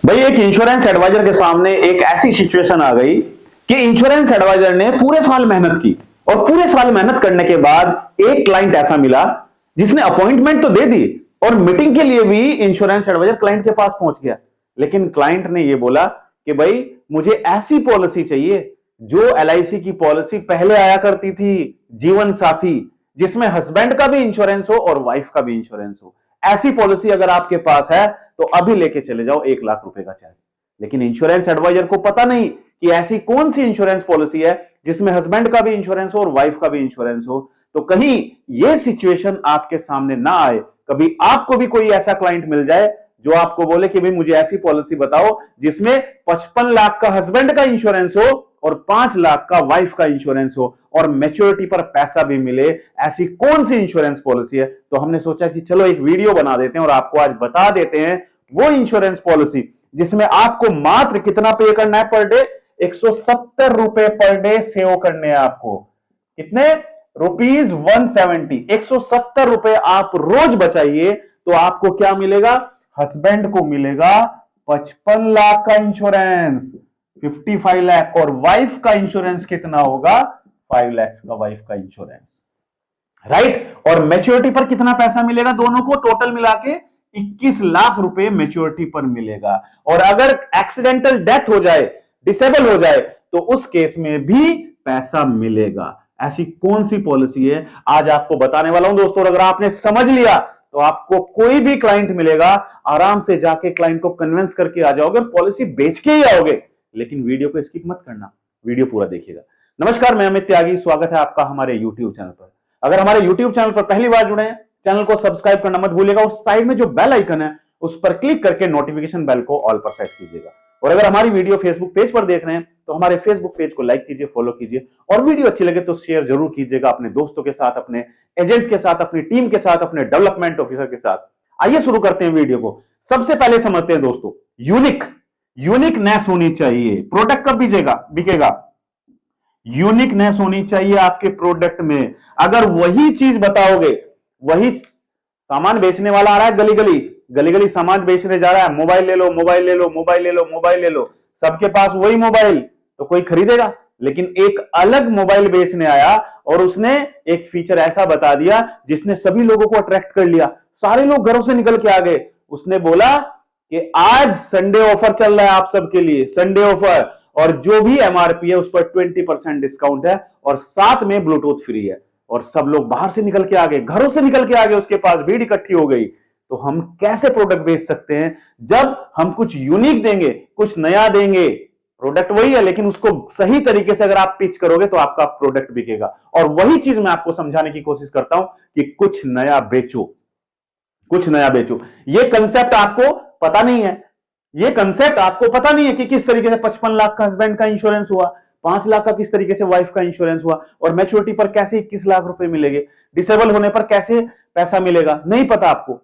भाई एक insurance adviser के सामने एक ऐसी सिचुएशन आ गई कि इंश्योरेंस एडवाइजर ने पूरे साल मेहनत की और पूरे साल मेहनत करने के बाद एक क्लाइंट ऐसा मिला जिसने अपॉइंटमेंट तो दे दी और मीटिंग के लिए भी इंश्योरेंस एडवाइजर क्लाइंट के पास पहुंच गया। लेकिन क्लाइंट ने यह बोला कि भाई मुझे ऐसी पॉलिसी चाहिए जो एलआईसी की पॉलिसी पहले आया करती थी, जीवन साथी, जिसमें हस्बैंड का भी इंश्योरेंस हो और वाइफ का भी इंश्योरेंस हो। ऐसी पॉलिसी अगर आपके पास है तो अभी लेके चले जाओ, 1 लाख रुपए का चार्ज। लेकिन इंश्योरेंस एडवाइजर को पता नहीं कि ऐसी कौन सी इंश्योरेंस पॉलिसी है जिसमें हस्बैंड का भी इंश्योरेंस हो और वाइफ का भी इंश्योरेंस हो। तो कहीं यह सिचुएशन आपके सामने ना आए, कभी आपको भी कोई ऐसा क्लाइंट मिल जाए जो आपको बोले कि भाई मुझे ऐसी पॉलिसी बताओ जिसमें 55 लाख का हस्बैंड का इंश्योरेंस हो और 5 लाख का वाइफ का इंश्योरेंस हो और मैच्योरिटी पर पैसा भी मिले, ऐसी कौन सी इंश्योरेंस पॉलिसी है। तो हमने सोचा कि चलो एक वीडियो बना देते हैं और आपको आज बता देते हैं वो इंश्योरेंस पॉलिसी जिसमें आपको मात्र कितना पे करना है पर डे, 170 रुपए पर डे सेव करने हैं आपको। कितने रुपीज? 170। 170 रुपए आप रोज बचाइए तो आपको क्या मिलेगा? हस्बैंड को मिलेगा 55 लाख का इंश्योरेंस, 55 लाख, और वाइफ का इंश्योरेंस कितना होगा? 5 लाख का वाइफ का इंश्योरेंस, राइट। और मैच्योरिटी पर कितना पैसा मिलेगा? दोनों को टोटल मिला के 21 लाख रुपए मैच्योरिटी पर मिलेगा। और अगर एक्सीडेंटल डेथ हो जाए, डिसेबल हो जाए, तो उस केस में भी पैसा मिलेगा। ऐसी कौन सी पॉलिसी है आज आपको बताने वाला हूं दोस्तों। अगर आपने समझ लिया तो आपको कोई भी क्लाइंट मिलेगा, आराम से जाके क्लाइंट को कन्विंस करके आ जाओगे और पॉलिसी बेच के ही आओगे। लेकिन वीडियो को स्किप मत करना, वीडियो पूरा देखिएगा। नमस्कार, मैं अमित त्यागी, स्वागत है आपका हमारे यूट्यूब चैनल पर। अगर हमारे यूट्यूब चैनल पर पहली बार जुड़े हैं, चैनल को सब्सक्राइब करना मत भूलिएगा। उस साइड में जो बेल आइकन है उस पर क्लिक करके नोटिफिकेशन बेल को ऑल पर सेट कीजिएगा। और अगर हमारी वीडियो फेसबुक पेज पर देख रहे हैं तो हमारे फेसबुक पेज को लाइक कीजिए, फॉलो कीजिए, और वीडियो अच्छी लगे तो शेयर जरूर कीजिएगा अपने दोस्तों के साथ, अपने एजेंट्स के साथ, अपनी टीम के साथ, अपने डेवलपमेंट ऑफिसर के साथ। आइए शुरू करते हैं वीडियो को। सबसे पहले समझते हैं दोस्तों, यूनिकनेस होनी चाहिए। प्रोडक्ट कब बिकेगा? यूनिकनेस होनी चाहिए आपके प्रोडक्ट में। अगर वही चीज बताओगे, वही सामान बेचने वाला आ रहा है गली गली सामान बेचने जा रहा है, मोबाइल ले लो, मोबाइल ले लो, मोबाइल ले लो, मोबाइल ले लो, सबके पास वही मोबाइल, तो कोई खरीदेगा। लेकिन एक अलग मोबाइल बेचने आया और उसने एक फीचर ऐसा बता दिया जिसने सभी लोगों को अट्रैक्ट कर लिया। सारे लोग घरों से निकल के आ गए। उसने बोला कि आज संडे ऑफर चल रहा है आप सबके लिए, संडे ऑफर, और जो भी एमआरपी है उस पर 20% डिस्काउंट है और साथ में ब्लूटूथ फ्री है। और सब लोग बाहर से निकल के आ गए, घरों से निकल के आ गए, उसके पास भीड़ इकट्ठी हो गई। तो हम कैसे प्रोडक्ट बेच सकते हैं? जब हम कुछ यूनिक देंगे, कुछ नया देंगे। प्रोडक्ट वही है लेकिन उसको सही तरीके से अगर आप पिच करोगे तो आपका प्रोडक्ट बिकेगा। और वही चीज मैं आपको समझाने की कोशिश करता हूं कि कुछ नया बेचो, कुछ नया बेचो। ये कंसेप्ट आपको पता नहीं है, ये कंसेप्ट आपको पता नहीं है कि किस तरीके से 55 लाख का हस्बैंड का इंश्योरेंस हुआ, 5 लाख का किस तरीके से वाइफ का इंश्योरेंस हुआ, और मैच्योरिटी पर कैसे 21 लाख रुपए मिलेंगे, डिसेबल होने पर कैसे पैसा मिलेगा, नहीं पता आपको,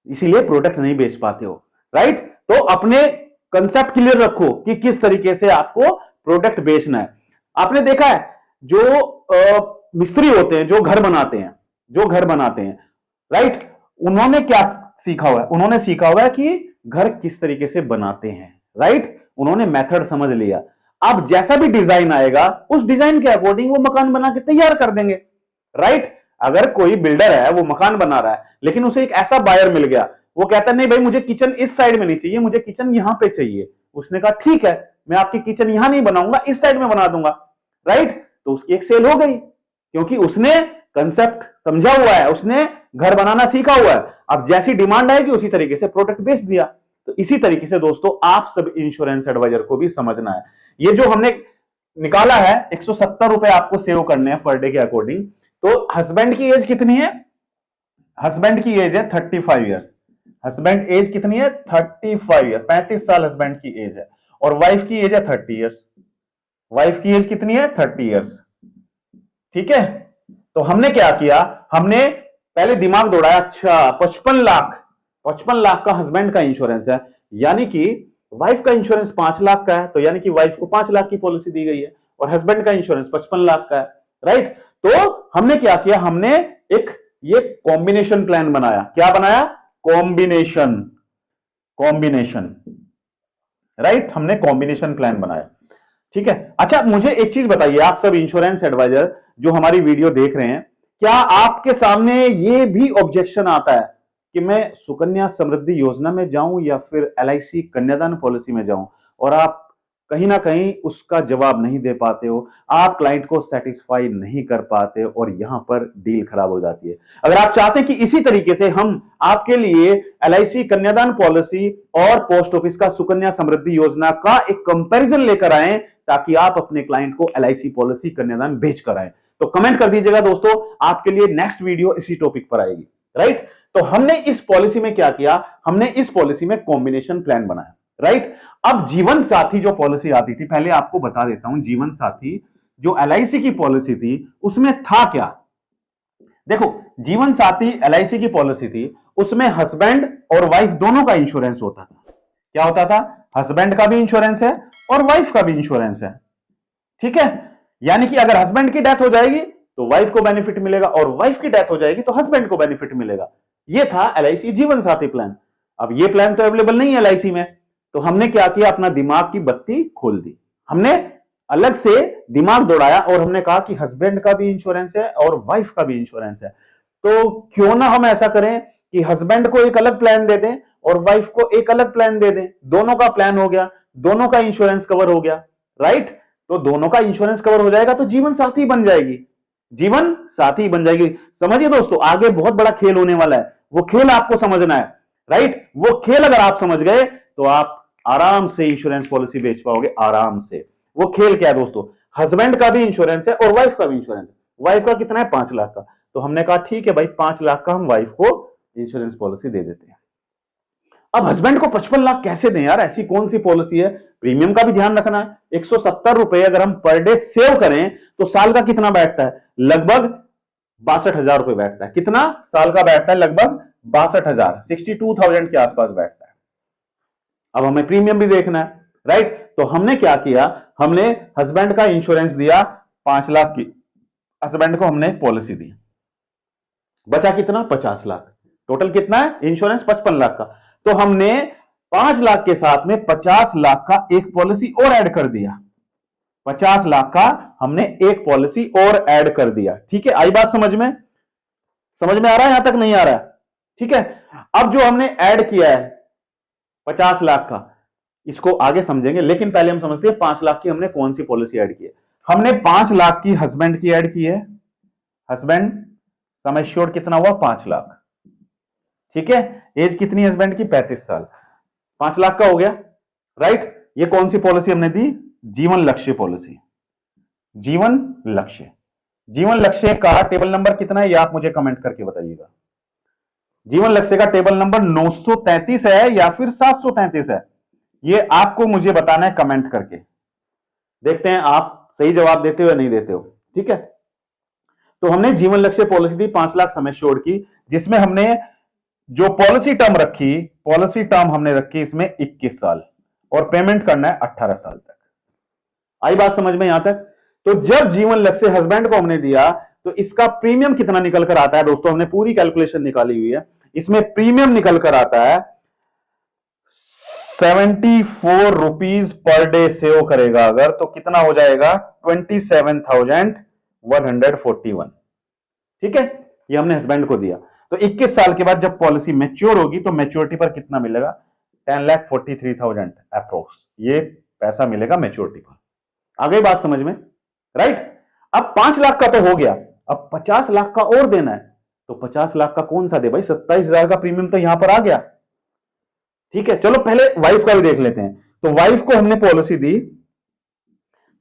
इसीलिए प्रोडक्ट नहीं बेच पाते हो, राइट। तो अपने कंसेप्ट क्लियर रखो कि किस तरीके से आपको प्रोडक्ट बेचना है। आपने देखा है जो मिस्त्री होते हैं, जो घर बनाते हैं, राइट, उन्होंने क्या सीखा हुआ है? उन्होंने सीखा हुआ है कि घर किस तरीके से बनाते हैं, राइट। उन्होंने मेथड समझ लिया। अब जैसा भी डिजाइन आएगा उस डिजाइन के अकॉर्डिंग वो मकान बना के तैयार कर देंगे, राइट। अगर कोई बिल्डर है, वो मकान बना रहा है, लेकिन उसे एक ऐसा बायर मिल गया, वो कहता है नहीं भाई मुझे किचन इस साइड में नहीं चाहिए, मुझे किचन यहां पे चाहिए। उसने कहा ठीक है, मैं आपकी किचन यहां नहीं बनाऊंगा, इस साइड में बना दूंगा, राइट। तो उसकी एक सेल हो गई क्योंकि उसने कंसेप्ट समझा हुआ है, उसने घर बनाना सीखा हुआ है। अब जैसी डिमांड आएगी उसी तरीके से प्रोडक्ट बेच दिया। तो इसी तरीके से दोस्तों आप सब इंश्योरेंस एडवाइजर को भी समझना है। ये जो हमने निकाला है 170 रुपए आपको सेव करने हैं पर डे के अकॉर्डिंग। तो हस्बैंड की एज कितनी है? हस्बैंड की एज है 35 ईयर्स। हस्बैंड एज कितनी है? 35 ईयर, 35 साल हस्बैंड की एज है। और वाइफ की एज है 30 ईयर्स। वाइफ की एज कितनी है? 30 ईयर्स, ठीक है। तो हमने क्या किया, हमने पहले दिमाग दौड़ाया, अच्छा 55 लाख का हस्बैंड का इंश्योरेंस है, यानी कि वाइफ का इंश्योरेंस 5 लाख का है, तो यानी कि वाइफ को 5 लाख की पॉलिसी दी गई है और हस्बैंड का इंश्योरेंस 55 लाख का है, राइट। तो हमने क्या किया, हमने एक ये कॉम्बिनेशन प्लान बनाया। क्या बनाया? कॉम्बिनेशन राइट, हमने कॉम्बिनेशन प्लान बनाया। ठीक है, अच्छा मुझे एक चीज बताइए, आप सब इंश्योरेंस एडवाइजर जो हमारी वीडियो देख रहे हैं, क्या आपके सामने ये भी ऑब्जेक्शन आता है कि मैं सुकन्या समृद्धि योजना में जाऊं या फिर एलआईसी कन्यादान पॉलिसी में जाऊं, और आप कहीं ना कहीं उसका जवाब नहीं दे पाते हो, आप क्लाइंट को सेटिस्फाई नहीं कर पाते हो और यहां पर डील खराब हो जाती है। अगर आप चाहते हैं कि इसी तरीके से हम आपके लिए एलआईसी कन्यादान पॉलिसी और पोस्ट ऑफिस का सुकन्या समृद्धि योजना का एक कंपैरिजन लेकर आए ताकि आप अपने क्लाइंट को एलआईसी पॉलिसी कन्यादान बेच कर आए, तो कमेंट कर दीजिएगा दोस्तों, आपके लिए नेक्स्ट वीडियो इसी टॉपिक पर आएगी। राइट, तो हमने इस पॉलिसी में क्या किया, हमने इस पॉलिसी में कॉम्बिनेशन प्लान बनाया। राइट, अब जीवन साथी जो पॉलिसी आती थी, पहले आपको बता देता हूं, जीवन साथी जो एलआईसी की पॉलिसी थी उसमें था क्या। देखो, जीवन साथी एलआईसी की पॉलिसी थी, उसमें हस्बैंड और वाइफ दोनों का इंश्योरेंस होता था। क्या होता था, हस्बैंड का भी इंश्योरेंस है और वाइफ का भी इंश्योरेंस है। ठीक है, यानी कि अगर हस्बैंड की डेथ हो जाएगी तो वाइफ को बेनिफिट मिलेगा और वाइफ की डेथ हो जाएगी तो हस्बैंड को बेनिफिट मिलेगा। यह था एलआईसी जीवन साथी प्लान। अब यह प्लान तो अवेलेबल नहीं है एलआईसी में, तो हमने क्या किया, अपना दिमाग की बत्ती खोल दी, हमने अलग से दिमाग दौड़ाया और हमने कहा कि हस्बैंड का भी इंश्योरेंस है और वाइफ का भी इंश्योरेंस है, तो क्यों ना हम ऐसा करें कि हस्बैंड को एक अलग प्लान दे दें और वाइफ को एक अलग प्लान दे दें, दोनों का प्लान हो गया, दोनों का इंश्योरेंस कवर हो गया। राइट, तो दोनों का इंश्योरेंस कवर हो जाएगा तो जीवन साथी बन जाएगी, जीवन साथी बन जाएगी। समझिए दोस्तों, आगे बहुत बड़ा खेल होने वाला है, वो खेल आपको समझना है। राइट, वो खेल अगर आप समझ गए तो आप आराम से इंश्योरेंस पॉलिसी बेच पाओगे, आराम से। वो खेल क्या है दोस्तों, हस्बैंड का भी इंश्योरेंस है और वाइफ का भी इंश्योरेंस है। वाइफ का कितना है, 5 लाख का, तो हमने कहा ठीक है भाई, 5 लाख का हम वाइफ को इंश्योरेंस पॉलिसी दे देते हैं। अब हस्बैंड को 55 लाख कैसे दें यार, ऐसी कौन सी पॉलिसी है, प्रीमियम का भी ध्यान रखना है। 170 रुपए अगर हम पर डे सेव करें तो साल का कितना बैठता है, लगभग 62,000 रुपए बैठता है। कितना साल का बैठता है, लगभग 62,000, 62,000 के आसपास बैठता है। अब हमें प्रीमियम भी देखना है। राइट, तो हमने क्या किया, हमने हस्बैंड का इंश्योरेंस दिया 5 लाख की, हस्बैंड को हमने पॉलिसी दी, बचा कितना, 50 लाख। टोटल कितना है इंश्योरेंस, 55 लाख का। तो हमने 5 लाख के साथ में 50 लाख का एक पॉलिसी और ऐड कर दिया, 50 लाख का हमने एक पॉलिसी और ऐड कर दिया। ठीक है, आई बात समझ में, समझ में आ रहा है, यहां तक नहीं आ रहा है। ठीक है, अब जो हमने ऐड किया है 50 लाख का, इसको आगे समझेंगे, लेकिन पहले हम समझते हैं 5 लाख की हमने कौन सी पॉलिसी ऐड की है। हमने 5 लाख की हस्बैंड की ऐड की है, हस्बैंड सम एश्योर्ड कितना हुआ, 5 लाख। ठीक है, एज कितनी हस्बैंड की, 35 साल, 5 लाख का हो गया। राइट, ये कौन सी पॉलिसी हमने दी, जीवन लक्ष्य पॉलिसी। जीवन लक्ष्य, जीवन लक्ष्य का टेबल नंबर कितना है, ये आप मुझे कमेंट करके बताइएगा। जीवन लक्ष्य का टेबल नंबर 933 है या फिर 733 है, ये आपको मुझे बताना है कमेंट करके। देखते हैं आप सही जवाब देते हो या नहीं देते हो। ठीक है, तो हमने जीवन लक्ष्य पॉलिसी दी 5 लाख सम एश्योर्ड की, जिसमें हमने जो पॉलिसी टर्म रखी, पॉलिसी टर्म हमने रखी इसमें 21 साल और पेमेंट करना है 18 साल तक। आई बात समझ में यहां तक। तो जब जीवन लक्ष्य हस्बैंड को हमने दिया तो इसका प्रीमियम कितना निकल कर आता है दोस्तों, हमने पूरी कैलकुलेशन निकाली हुई है, इसमें प्रीमियम निकल कर आता है 74 रुपीज पर डे सेव करेगा अगर, तो कितना हो जाएगा, 27,141। ठीक है, ये हमने हस्बैंड को दिया। तो 21 साल के बाद जब पॉलिसी मैच्योर होगी तो मैच्योरिटी पर कितना मिलेगा, 10,43,000 अप्रोक्स, ये पैसा मिलेगा मैच्योरिटी पर। आ गई बात समझ में। राइट, अब 5 लाख का तो हो गया, अब 50 लाख का और देना है, तो 50 लाख का कौन सा दे भाई, 27,000 का प्रीमियम तो यहां पर आ गया। ठीक है, चलो पहले वाइफ का भी देख लेते हैं। तो वाइफ को हमने पॉलिसी दी,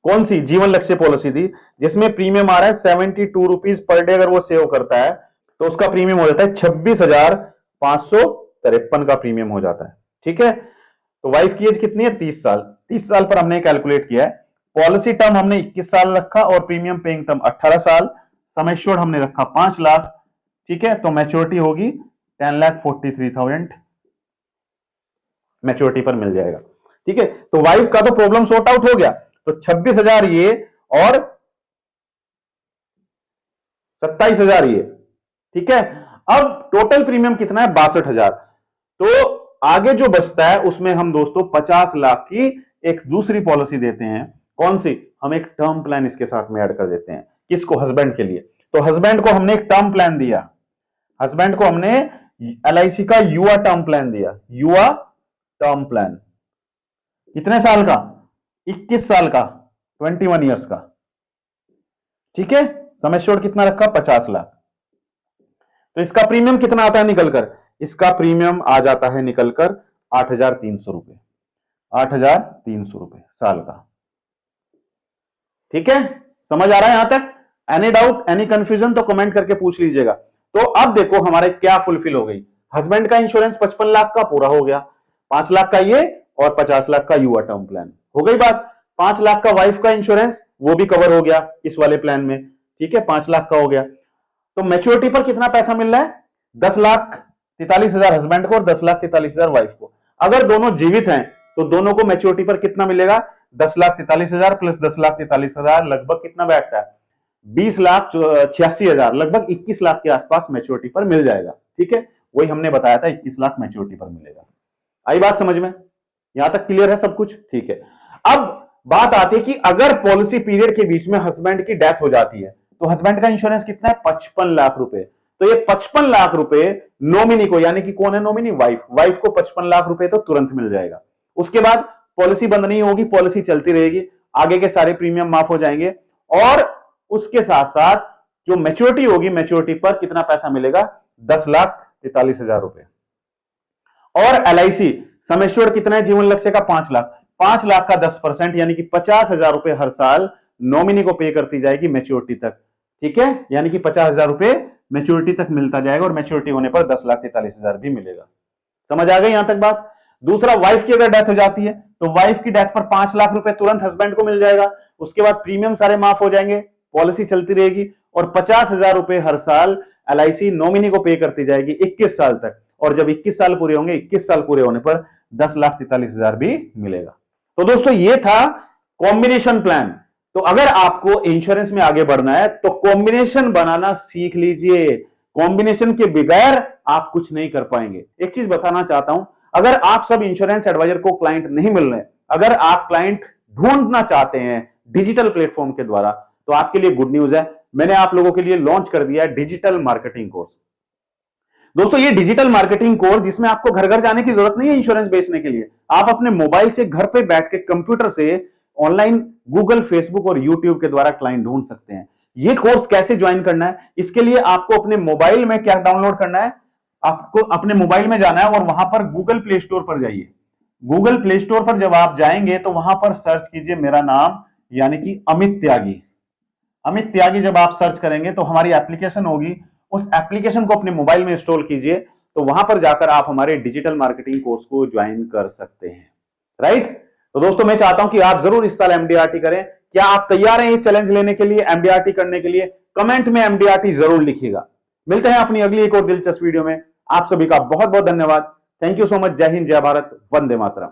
कौन सी, जीवन लक्ष्य पॉलिसी दी, जिसमें प्रीमियम आ रहा है 72 रुपीज पर डे। अगर वो सेव करता है तो उसका प्रीमियम हो जाता है 26,553 का प्रीमियम हो जाता है। ठीक है, तो वाइफ की एज कितनी है, 30 साल। 30 साल पर हमने कैलकुलेट किया है, पॉलिसी टर्म हमने 21 साल रखा और प्रीमियम पेइंग टर्म 18 साल, सम एश्योर्ड हमने रखा 5 लाख। ठीक है, तो मैच्योरिटी होगी 10,43,000 मैच्योरिटी पर मिल जाएगा। ठीक है, तो वाइफ का तो प्रॉब्लम सॉर्ट आउट हो गया, तो 26,000 ये और 27,000 ये। ठीक है, अब टोटल प्रीमियम कितना है, 62,000। तो आगे जो बचता है उसमें हम दोस्तों 50 लाख की एक दूसरी पॉलिसी देते हैं। कौन सी? हम एक टर्म प्लान इसके साथ में ऐड कर देते हैं। किसको? हस्बैंड के लिए। तो हस्बैंड को हमने एक टर्म प्लान दिया, हस्बैंड को हमने एलआईसी का युवा टर्म प्लान दिया। युवा टर्म प्लान कितने साल का? 21 साल का, 21 ईयर्स का। ठीक है, सम एश्योर्ड कितना रखा? 50 लाख। तो इसका प्रीमियम कितना आता है निकलकर? इसका प्रीमियम आ जाता है निकलकर 8,300 रुपए, 8,300 रुपए साल का। ठीक है, समझ आ रहा है यहां तक? एनी डाउट, एनी कंफ्यूजन तो कमेंट करके पूछ लीजिएगा। तो अब देखो हमारे क्या फुलफिल हो गई। हस्बैंड का इंश्योरेंस 55 लाख का पूरा हो गया, 5 लाख का ये और 50 लाख का युवा टर्म प्लान हो गई बात। 5 लाख का वाइफ का इंश्योरेंस वो भी कवर हो गया इस वाले प्लान में। ठीक है, 5 लाख का हो गया। तो मैच्योरिटी पर कितना पैसा मिल रहा है? 10,43,000 हस्बैंड को और 10,43,000 वाइफ को। अगर दोनों जीवित हैं तो दोनों को मैच्योरिटी पर कितना मिलेगा? 10,43,000 प्लस 10,43,000 लगभग कितना बैठता है? 20,86,000, लगभग 21 लाख के आसपास मैच्योरिटी पर मिल जाएगा। ठीक है, वही हमने बताया था 21 लाख मैच्योरिटी पर मिलेगा। आई बात समझ में? यहां तक क्लियर है सब कुछ? ठीक है। अब बात आती है कि अगर पॉलिसी पीरियड के बीच में हस्बैंड की डेथ हो जाती है तो हस्बैंड का इंश्योरेंस कितना है? 55 लाख रुपए। तो ये 55 लाख रुपए नॉमिनी को, यानी कि कौन है नॉमिनी? वाइफ। वाइफ को 55 लाख रुपए तो तुरंत मिल जाएगा। उसके बाद पॉलिसी बंद नहीं होगी, पॉलिसी चलती रहेगी, आगे के सारे प्रीमियम माफ हो जाएंगे और उसके साथ साथ जो मैच्योरिटी होगी, मैच्योरिटी पर कितना पैसा मिलेगा? 10,43,000 रुपए। और एलआईसी सम एश्योर्ड कितना है जीवन लक्ष्य का? 5 लाख। 5 लाख का 10% यानी कि 50,000 रुपए हर साल नॉमिनी को पे करती जाएगी मैच्योरिटी तक। ठीक है, यानी कि 50,000 रुपए मैच्योरिटी तक मिलता जाएगा और मैच्योरिटी होने पर 10,43,000 भी मिलेगा। समझ आ गई यहां तक बात? दूसरा, वाइफ की अगर डेथ हो जाती है तो वाइफ की डेथ पर 5 लाख रुपए तुरंत हस्बैंड को मिल जाएगा। उसके बाद प्रीमियम सारे माफ हो जाएंगे, पॉलिसी चलती रहेगी और 50,000 रुपए हर साल एलआईसी नॉमिनी को पे करती जाएगी 21 साल तक। और जब 21 साल पूरे होंगे, 21 साल पूरे होने पर 10,43,000 भी मिलेगा। तो दोस्तों ये था कॉम्बिनेशन प्लान। तो अगर आपको इंश्योरेंस में आगे बढ़ना है तो कॉम्बिनेशन बनाना सीख लीजिए। कॉम्बिनेशन के बगैर आप कुछ नहीं कर पाएंगे। एक चीज बताना चाहता हूं, अगर आप सब इंश्योरेंस एडवाइजर को क्लाइंट नहीं मिल रहे, अगर आप क्लाइंट ढूंढना चाहते हैं डिजिटल प्लेटफॉर्म के द्वारा, तो आपके लिए गुड न्यूज है, मैंने आप लोगों के लिए लॉन्च कर दिया है डिजिटल मार्केटिंग कोर्स। दोस्तों ये डिजिटल मार्केटिंग कोर्स, जिसमें आपको घर घर जाने की जरूरत नहीं है इंश्योरेंस बेचने के लिए, आप अपने मोबाइल से घर पे बैठ के कंप्यूटर से ऑनलाइन गूगल, फेसबुक और यूट्यूब के द्वारा क्लाइंट ढूंढ सकते हैं। ये कोर्स कैसे ज्वाइन करना है? इसके लिए आपको अपने मोबाइल में क्या डाउनलोड करना है? आपको अपने मोबाइल में जाना है और वहां पर गूगल प्ले स्टोर पर जाइए। गूगल प्ले स्टोर पर जब आप जाएंगे तो वहां पर सर्च कीजिए मेरा नाम, यानी कि अमित त्यागी। अमित त्यागी जब आप सर्च करेंगे तो हमारी एप्लीकेशन होगी, उस एप्लीकेशन को अपने मोबाइल में इंस्टॉल कीजिए, तो वहां पर जाकर आप हमारे डिजिटल मार्केटिंग कोर्स को ज्वाइन कर सकते हैं। राइट? तो दोस्तों मैं चाहता हूं कि आप जरूर इस साल एमडीआरटी करें। क्या आप तैयार हैं ये चैलेंज लेने के लिए, एमडीआरटी करने के लिए? कमेंट में एमडीआरटी जरूर लिखिएगा। मिलते हैं अपनी अगली एक और दिलचस्प वीडियो में। आप सभी का बहुत बहुत धन्यवाद। Thank you so much. जय हिंद, जय भारत, वंदे मातरम।